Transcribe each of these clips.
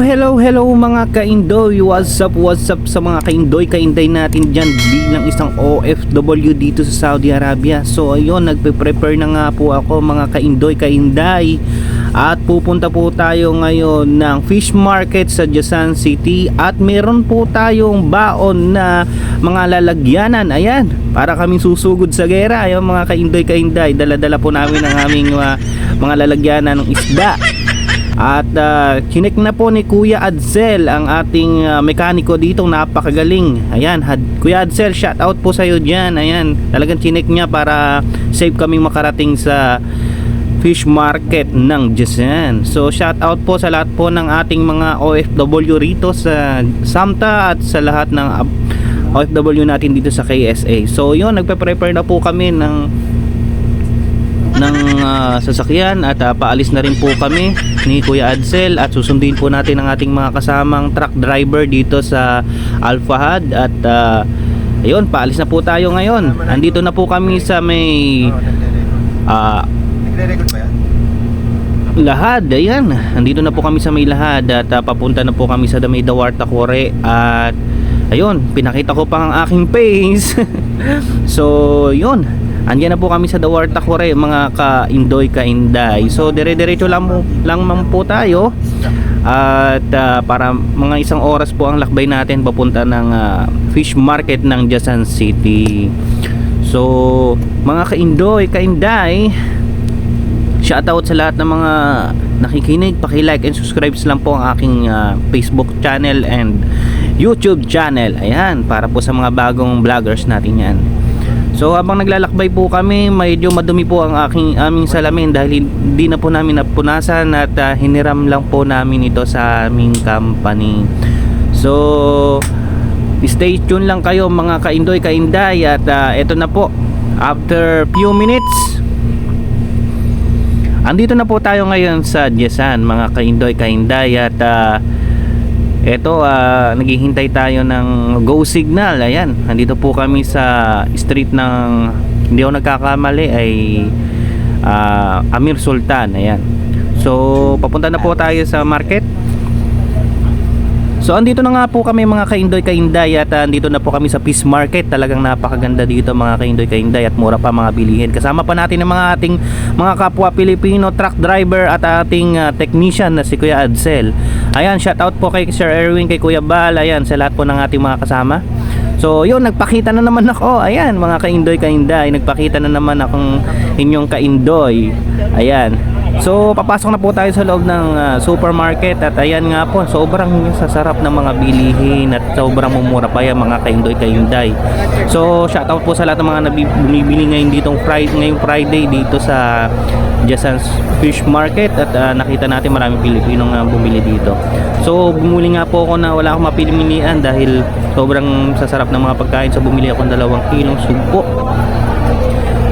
Hello mga kaindoy. What's up sa mga kaindoy, kainday natin dyan bilang isang OFW dito sa Saudi Arabia. So ayun, nagpe-prepare na nga po ako mga kaindoy, kainday. At pupunta po tayo ngayon ng fish market sa Jazan City. At meron po tayong baon na mga lalagyanan. Ayan, para kaming susugod sa gera. Ayun mga kaindoy, kainday, dala-dala po namin ang aming mga lalagyanan ng isda. At chinek na po ni Kuya Adzel ang ating mekaniko dito, napakagaling. Ayan, Kuya Adzel, shout out po sa iyo diyan. Ayan, talagang chinek niya para safe kaming makarating sa fish market ng Jazan. So shout out po sa lahat po ng ating mga OFW rito sa Samta at sa lahat ng OFW natin dito sa KSA. So yun, nagpe-prepare na po kami ng sasakyan at paalis na rin po kami ni Kuya Adzel at susundin po natin ang ating mga kasamang truck driver dito sa Al Fahad. At ayun, paalis na po tayo ngayon. Andito na po kami sa may Lahad. Ayan, andito na po kami sa may Lahad at papunta na po kami sa may Dawarta Kore. At ayun, pinakita ko pa ang aking face. So yun, andyan na po kami sa Dawarta Kore mga ka-indoy, ka-inday. So dire-diretso lang po tayo. At para mga isang oras po ang lakbay natin papunta ng fish market ng Jazan City. So mga ka-indoy, ka-inday, shoutout sa lahat ng mga nakikinig. Paki-like and subscribe lang po ang aking Facebook channel and YouTube channel. Ayan, para po sa mga bagong vloggers natin yan. So habang naglalakbay po kami, medyo madumi po ang aming salamin dahil hindi na po namin napunasan at hiniram lang po namin ito sa aming company. So stay tuned lang kayo mga ka-indoy, ka-inday. At eto na po, after few minutes, andito na po tayo ngayon sa Jazan mga ka-indoy, ka-inday. At eto, naghihintay tayo ng go signal. Ayan, nandito po kami sa street ng, hindi ako nagkakamali, ay Amir Sultan. Ayan, so papunta na po tayo sa market. So andito na nga po kami mga ka-indoy, ka-inday. At andito na po kami sa fish market. Talagang napakaganda dito mga ka-indoy, ka-inday, at mura pa mga bilihin. Kasama pa natin ang mga ating mga kapwa Pilipino truck driver at ating technician na si Kuya Adzel. Ayan, shout out po kay Sir Erwin, kay Kuya Bal. Ayan, sa lahat po ng ating mga kasama. So yun, nagpakita na naman ako. Ayan mga ka-indoy, ka-inday, nagpakita na naman akong inyong ka-indoy. Ayan, so papasok na po tayo sa loob ng supermarket. At ayan nga po, sobrang sasarap ng mga bilihin at sobrang mumura pa yan mga ka-indoy, ka-inday. So shout out po sa lahat ng mga bumibili ngayon ditong ngayong Friday dito sa Jazan Fish Market. At nakita natin maraming Pilipinong bumili dito. So bumuli nga po ako na wala akong mapilian dahil sobrang sasarap ng mga pagkain. So bumili ako ng 2 kilong sugpo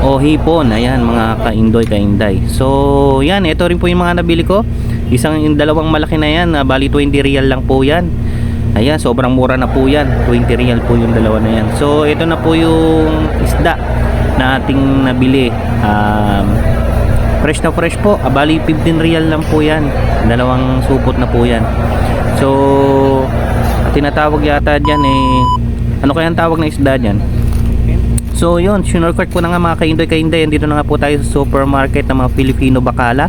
o hipon. Ayan mga ka-indoy, ka-inday. So yan, ito rin po yung mga nabili ko. Yung 2 malaki na yan, bali 20 real lang po yan. Ayan, sobrang mura na po yan, 20 real po yung 2 na yan. So ito na po yung isda na ating nabili. Fresh na fresh po, bali 15 real lang po yan, 2 supot na po yan. So tinatawag yata dyan ano kaya ang tawag na isda dyan? So yun, sinorkort ko na nga mga ka-indoy, ka-inday. Dito na nga po tayo sa supermarket ng mga Filipino bakala.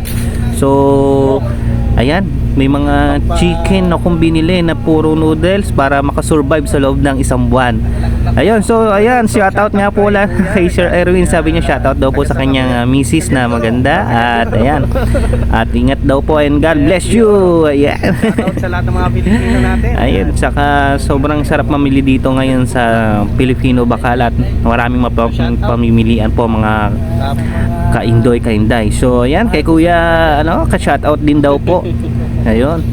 So ayan, may mga chicken na kung binili na puro noodles para makasurvive sa loob ng 1 buwan. Ayun, so ayan, shoutout nga po lang kay Sir Erwin. Sabi niya shoutout daw po sa kanyang misis na maganda. At ayan, at ingat daw po and God bless you. Ayan, shoutout sa lahat ng mga Pilipino natin. Ayun, saka sobrang sarap mamili dito ngayon sa Filipino bakala at maraming pamimilian po mga ka-indoy, ka-inday. So ayan, kay Kuya ka-shoutout din daw po. Ayun.